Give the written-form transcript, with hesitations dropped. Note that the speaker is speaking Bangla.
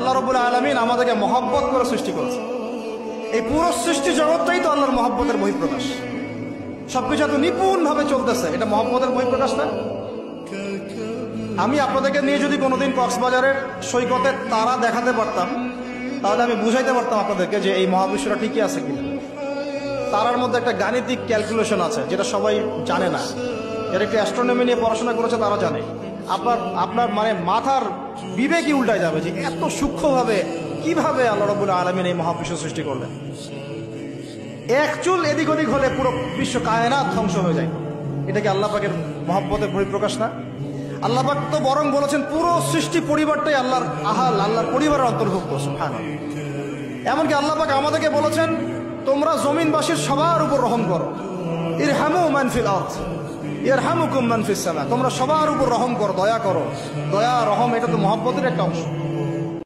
আল্লাহ রাব্বুল আলামিন আমাদেরকে মহব্বত করে সৃষ্টি করেছে। এই পুরো সৃষ্টি জগৎটাই তো আল্লাহর মহব্বতের বহিঃপ্রকাশ। সবকিছু এত নিপুণভাবে চলতেছে, এটা মহব্বতের বহিঃপ্রকাশ না? আমি আপনাদেরকে নিয়ে যদি কোনোদিন কক্সবাজারের সৈকতে তারা দেখাতে পারতাম, তাহলে আমি বুঝাইতে পারতাম আপনাদেরকে যে এই মহাবিশ্বটা ঠিকই আছে কিনা। তারার মধ্যে একটা গাণিতিক ক্যালকুলেশন আছে যেটা সবাই জানে না। এর একটি অ্যাস্ট্রোনমি নিয়ে পড়াশোনা করেছে তারা জানে। আপনার মানে মাথার বিবেকই উল্টায় যাবে যে এত সূক্ষ্মভাবে কিভাবে আল্লাহ রাব্বুল আলামিন এই মহাবিশ্ব সৃষ্টি করলেন। এক চুল এদিক ওদিক হলে পুরো বিশ্ব কায়নাত ধ্বংস হয়ে যায়। এটা কি আল্লাহ পাকের মহব্বতের বহিঃপ্রকাশ না? আল্লাহ পাক তো বরং বলেছেন পুরো সৃষ্টি পরিবারটাই আল্লাহর আল্লাহর পরিবারের অন্তর্ভুক্ত। সুবহানাল্লাহ। এমনকি আল্লাহ পাক আমাদেরকে বলেছেন তোমরা জমিনবাসীর সবার উপর রহম করো। ইরহামু মান ফিল আরদ ইয়ারহামুকুম মান ফিস সামা। তোমরা সবার উপর রহম করো, দয়া করো। দয়া রহম এটা তো মহব্বতের একটা অংশ।